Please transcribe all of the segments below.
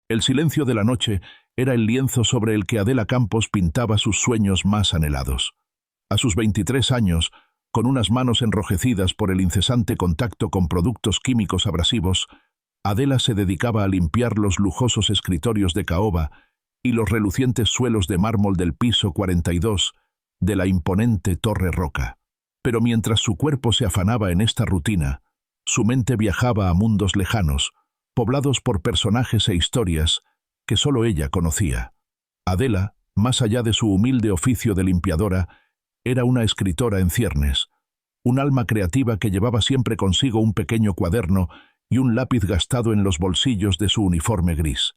El silencio de la noche era el lienzo sobre el que Adela Campos pintaba sus sueños más anhelados. A sus 23 años, con unas manos enrojecidas por el incesante contacto con productos químicos abrasivos, Adela se dedicaba a limpiar los lujosos escritorios de caoba y los relucientes suelos de mármol del piso 42 de la imponente Torre Roca. Pero mientras su cuerpo se afanaba en esta rutina, su mente viajaba a mundos lejanos, poblados por personajes e historias que solo ella conocía. Adela, más allá de su humilde oficio de limpiadora, era una escritora en ciernes, un alma creativa que llevaba siempre consigo un pequeño cuaderno y un lápiz gastado en los bolsillos de su uniforme gris.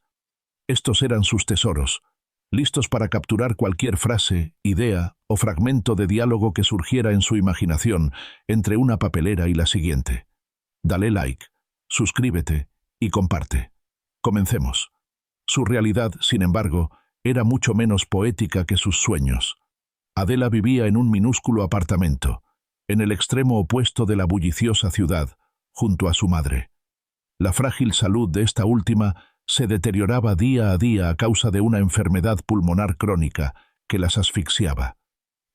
Estos eran sus tesoros, listos para capturar cualquier frase, idea o fragmento de diálogo que surgiera en su imaginación entre una papelera y la siguiente. Dale like, suscríbete y comparte. Comencemos. Su realidad, sin embargo, era mucho menos poética que sus sueños. Adela vivía en un minúsculo apartamento, en el extremo opuesto de la bulliciosa ciudad, junto a su madre. La frágil salud de esta última se deterioraba día a día a causa de una enfermedad pulmonar crónica que las asfixiaba.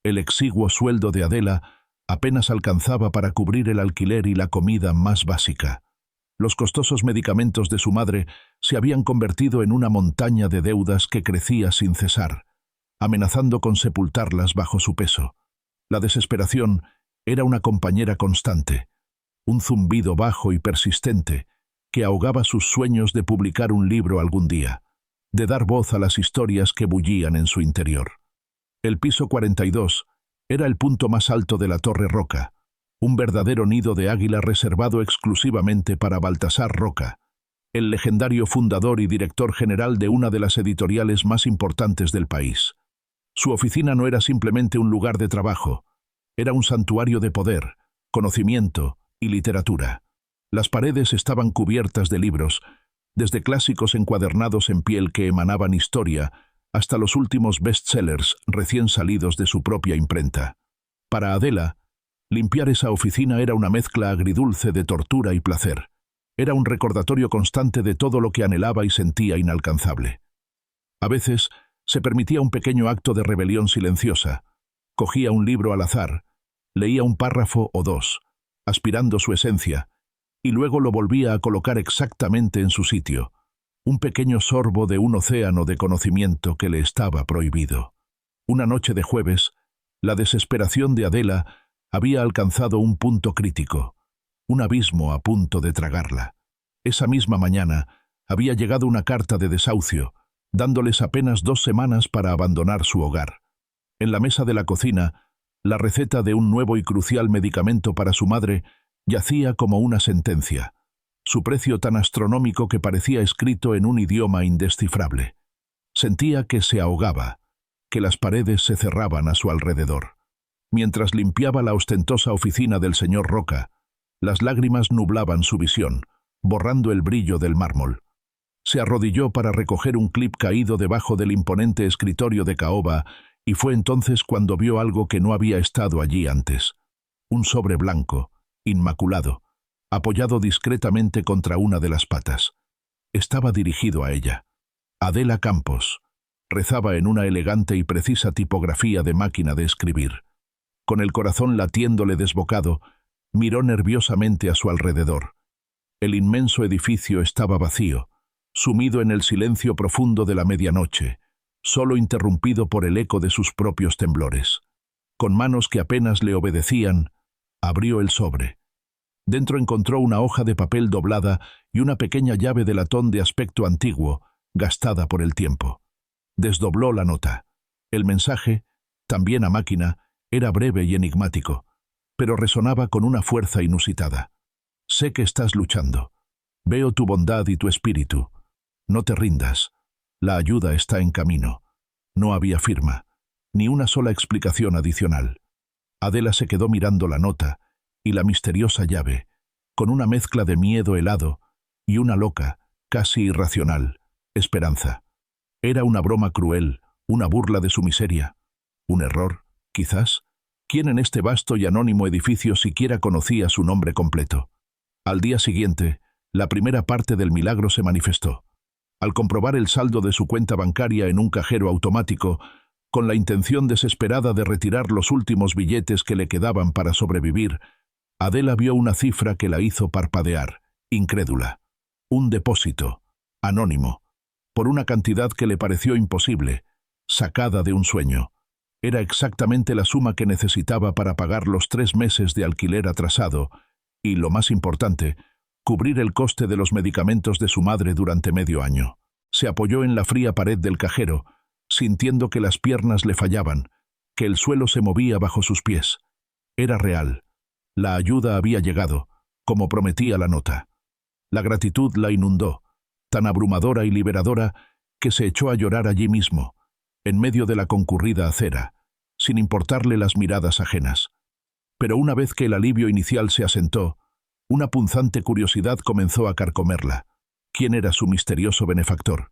El exiguo sueldo de Adela apenas alcanzaba para cubrir el alquiler y la comida más básica. Los costosos medicamentos de su madre se habían convertido en una montaña de deudas que crecía sin cesar, amenazando con sepultarlas bajo su peso. La desesperación era una compañera constante, un zumbido bajo y persistente que ahogaba sus sueños de publicar un libro algún día, de dar voz a las historias que bullían en su interior. El piso 42 era el punto más alto de la Torre Roca, un verdadero nido de águila reservado exclusivamente para Baltasar Roca, el legendario fundador y director general de una de las editoriales más importantes del país. Su oficina no era simplemente un lugar de trabajo, era un santuario de poder, conocimiento y literatura. Las paredes estaban cubiertas de libros, desde clásicos encuadernados en piel que emanaban historia, hasta los últimos bestsellers recién salidos de su propia imprenta. Para Adela, limpiar esa oficina era una mezcla agridulce de tortura y placer. Era un recordatorio constante de todo lo que anhelaba y sentía inalcanzable. A veces, se permitía un pequeño acto de rebelión silenciosa. Cogía un libro al azar, leía un párrafo o dos, aspirando su esencia, y luego lo volvía a colocar exactamente en su sitio, un pequeño sorbo de un océano de conocimiento que le estaba prohibido. Una noche de jueves, la desesperación de Adela había alcanzado un punto crítico, un abismo a punto de tragarla. Esa misma mañana había llegado una carta de desahucio, dándoles apenas 2 semanas para abandonar su hogar. En la mesa de la cocina, la receta de un nuevo y crucial medicamento para su madre yacía como una sentencia, su precio tan astronómico que parecía escrito en un idioma indescifrable. Sentía que se ahogaba, que las paredes se cerraban a su alrededor. Mientras limpiaba la ostentosa oficina del señor Roca, las lágrimas nublaban su visión, borrando el brillo del mármol. Se arrodilló para recoger un clip caído debajo del imponente escritorio de caoba y fue entonces cuando vio algo que no había estado allí antes. Un sobre blanco, inmaculado, apoyado discretamente contra una de las patas. Estaba dirigido a ella. Adela Campos. Rezaba en una elegante y precisa tipografía de máquina de escribir. Con el corazón latiéndole desbocado, miró nerviosamente a su alrededor. El inmenso edificio estaba vacío, sumido en el silencio profundo de la medianoche, solo interrumpido por el eco de sus propios temblores. Con manos que apenas le obedecían, abrió el sobre. Dentro encontró una hoja de papel doblada y una pequeña llave de latón de aspecto antiguo, gastada por el tiempo. Desdobló la nota. El mensaje, también a máquina, era breve y enigmático, pero resonaba con una fuerza inusitada. Sé que estás luchando. Veo tu bondad y tu espíritu. No te rindas. La ayuda está en camino. No había firma, ni una sola explicación adicional. Adela se quedó mirando la nota y la misteriosa llave, con una mezcla de miedo helado y una loca, casi irracional, esperanza. Era una broma cruel, una burla de su miseria. ¿Un error, quizás? ¿Quién en este vasto y anónimo edificio siquiera conocía su nombre completo? Al día siguiente, la primera parte del milagro se manifestó. Al comprobar el saldo de su cuenta bancaria en un cajero automático, con la intención desesperada de retirar los últimos billetes que le quedaban para sobrevivir, Adela vio una cifra que la hizo parpadear, incrédula. Un depósito, anónimo, por una cantidad que le pareció imposible, sacada de un sueño. Era exactamente la suma que necesitaba para pagar los 3 meses de alquiler atrasado y, lo más importante, cubrir el coste de los medicamentos de su madre durante medio año. Se apoyó en la fría pared del cajero, sintiendo que las piernas le fallaban, que el suelo se movía bajo sus pies. Era real. La ayuda había llegado, como prometía la nota. La gratitud la inundó, tan abrumadora y liberadora que se echó a llorar allí mismo, en medio de la concurrida acera, sin importarle las miradas ajenas. Pero una vez que el alivio inicial se asentó, una punzante curiosidad comenzó a carcomerla. ¿Quién era su misterioso benefactor?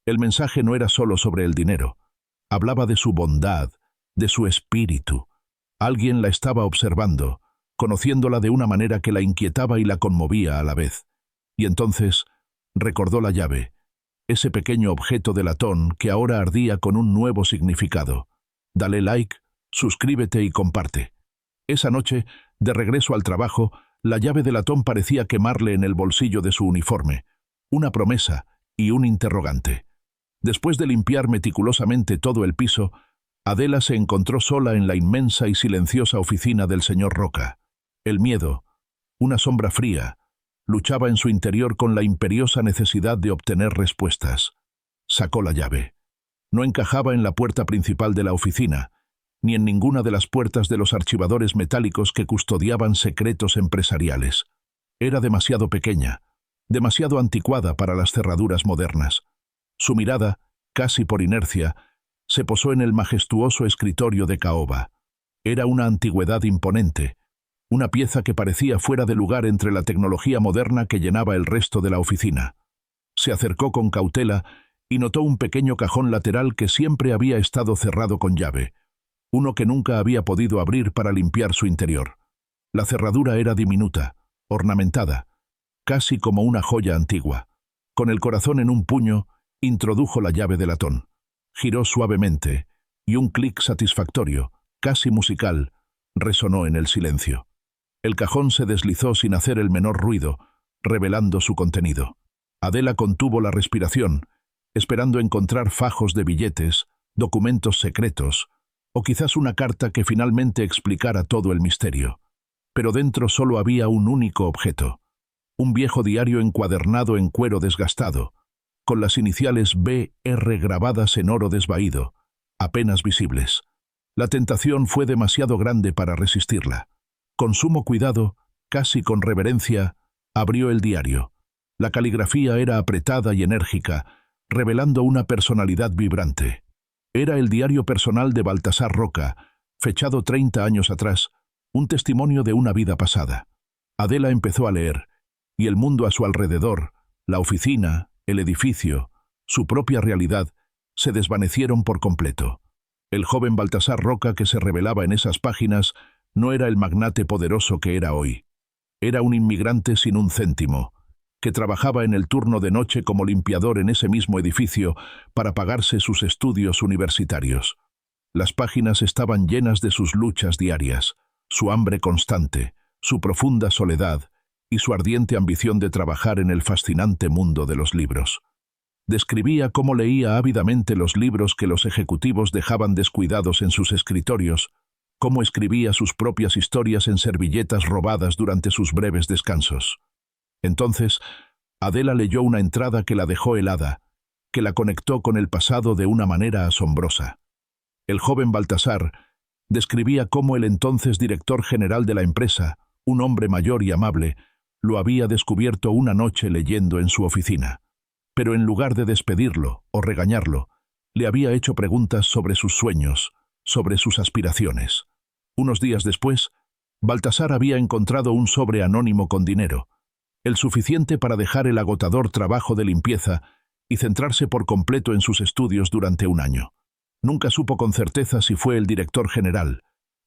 El mensaje no era solo sobre el dinero. Hablaba de su bondad, de su espíritu. Alguien la estaba observando, conociéndola de una manera que la inquietaba y la conmovía a la vez. Y entonces recordó la llave, ese pequeño objeto de latón que ahora ardía con un nuevo significado. Dale like, suscríbete y comparte. Esa noche, de regreso al trabajo, la llave de latón parecía quemarle en el bolsillo de su uniforme, una promesa y un interrogante. Después de limpiar meticulosamente todo el piso, Adela se encontró sola en la inmensa y silenciosa oficina del señor Roca. El miedo, una sombra fría, luchaba en su interior con la imperiosa necesidad de obtener respuestas. Sacó la llave. No encajaba en la puerta principal de la oficina, ni en ninguna de las puertas de los archivadores metálicos que custodiaban secretos empresariales. Era demasiado pequeña, demasiado anticuada para las cerraduras modernas. Su mirada, casi por inercia, se posó en el majestuoso escritorio de caoba. Era una antigüedad imponente, una pieza que parecía fuera de lugar entre la tecnología moderna que llenaba el resto de la oficina. Se acercó con cautela y notó un pequeño cajón lateral que siempre había estado cerrado con llave, uno que nunca había podido abrir para limpiar su interior. La cerradura era diminuta, ornamentada, casi como una joya antigua. Con el corazón en un puño, introdujo la llave de latón. Giró suavemente, y un clic satisfactorio, casi musical, resonó en el silencio. El cajón se deslizó sin hacer el menor ruido, revelando su contenido. Adela contuvo la respiración, esperando encontrar fajos de billetes, documentos secretos, o quizás una carta que finalmente explicara todo el misterio. Pero dentro solo había un único objeto, un viejo diario encuadernado en cuero desgastado, con las iniciales B.R. grabadas en oro desvaído, apenas visibles. La tentación fue demasiado grande para resistirla. Con sumo cuidado, casi con reverencia, abrió el diario. La caligrafía era apretada y enérgica, revelando una personalidad vibrante. Era el diario personal de Baltasar Roca, fechado 30 años atrás, un testimonio de una vida pasada. Adela empezó a leer, y el mundo a su alrededor, la oficina, el edificio, su propia realidad, se desvanecieron por completo. El joven Baltasar Roca que se revelaba en esas páginas no era el magnate poderoso que era hoy. Era un inmigrante sin un céntimo, que trabajaba en el turno de noche como limpiador en ese mismo edificio para pagarse sus estudios universitarios. Las páginas estaban llenas de sus luchas diarias, su hambre constante, su profunda soledad y su ardiente ambición de trabajar en el fascinante mundo de los libros. Describía cómo leía ávidamente los libros que los ejecutivos dejaban descuidados en sus escritorios, cómo escribía sus propias historias en servilletas robadas durante sus breves descansos. Entonces, Adela leyó una entrada que la dejó helada, que la conectó con el pasado de una manera asombrosa. El joven Baltasar describía cómo el entonces director general de la empresa, un hombre mayor y amable, lo había descubierto una noche leyendo en su oficina. Pero en lugar de despedirlo o regañarlo, le había hecho preguntas sobre sus sueños, sobre sus aspiraciones. Unos días después, Baltasar había encontrado un sobre anónimo con dinero, el suficiente para dejar el agotador trabajo de limpieza y centrarse por completo en sus estudios durante un año. Nunca supo con certeza si fue el director general,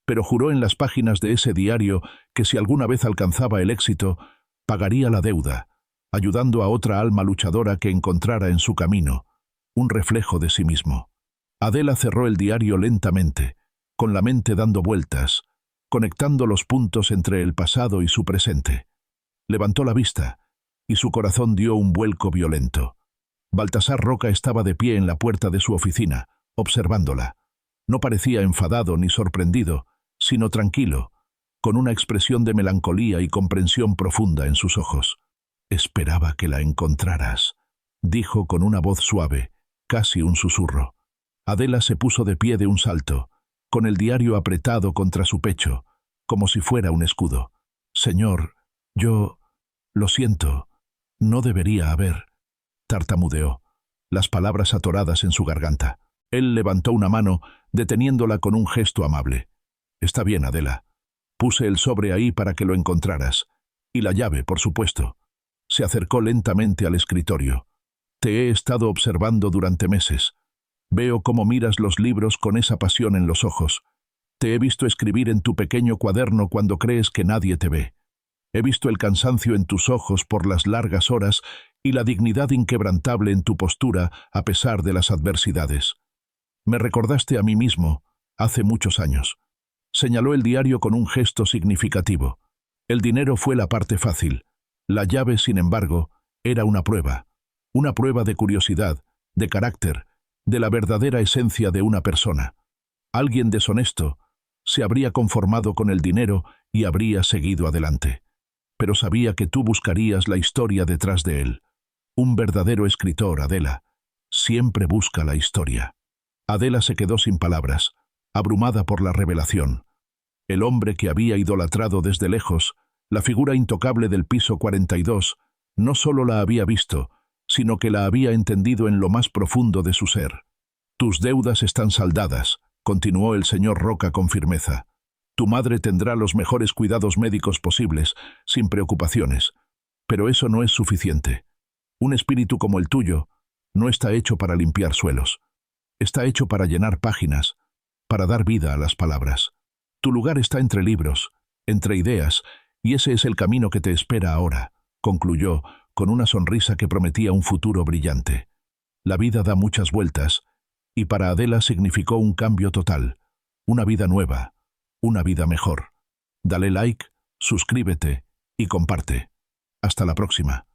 pero juró en las páginas de ese diario que si alguna vez alcanzaba el éxito, pagaría la deuda, ayudando a otra alma luchadora que encontrara en su camino un reflejo de sí mismo. Adela cerró el diario lentamente, con la mente dando vueltas, conectando los puntos entre el pasado y su presente. Levantó la vista, y su corazón dio un vuelco violento. Baltasar Roca estaba de pie en la puerta de su oficina, observándola. No parecía enfadado ni sorprendido, sino tranquilo, con una expresión de melancolía y comprensión profunda en sus ojos. «Esperaba que la encontraras», dijo con una voz suave, casi un susurro. Adela se puso de pie de un salto, con el diario apretado contra su pecho, como si fuera un escudo. «Señor, yo... lo siento, no debería haber...», tartamudeó, las palabras atoradas en su garganta. Él levantó una mano, deteniéndola con un gesto amable. «Está bien, Adela. Puse el sobre ahí para que lo encontraras. Y la llave, por supuesto». Se acercó lentamente al escritorio. «Te he estado observando durante meses. Veo cómo miras los libros con esa pasión en los ojos. Te he visto escribir en tu pequeño cuaderno cuando crees que nadie te ve. He visto el cansancio en tus ojos por las largas horas y la dignidad inquebrantable en tu postura a pesar de las adversidades. Me recordaste a mí mismo, hace muchos años». Señaló el diario con un gesto significativo. El dinero fue la parte fácil. La llave, sin embargo, era una prueba de curiosidad, de carácter, de la verdadera esencia de una persona. Alguien deshonesto se habría conformado con el dinero y habría seguido adelante. Pero sabía que tú buscarías la historia detrás de él. Un verdadero escritor, Adela, siempre busca la historia. Adela se quedó sin palabras, abrumada por la revelación. El hombre que había idolatrado desde lejos, la figura intocable del piso 42, no solo la había visto, sino que la había entendido en lo más profundo de su ser. «Tus deudas están saldadas», continuó el señor Roca con firmeza. «Tu madre tendrá los mejores cuidados médicos posibles, sin preocupaciones. Pero eso no es suficiente. Un espíritu como el tuyo no está hecho para limpiar suelos. Está hecho para llenar páginas, para dar vida a las palabras. Tu lugar está entre libros, entre ideas, y ese es el camino que te espera ahora», concluyó, con una sonrisa que prometía un futuro brillante. La vida da muchas vueltas, y para Adela significó un cambio total, una vida nueva, una vida mejor. Dale like, suscríbete y comparte. Hasta la próxima.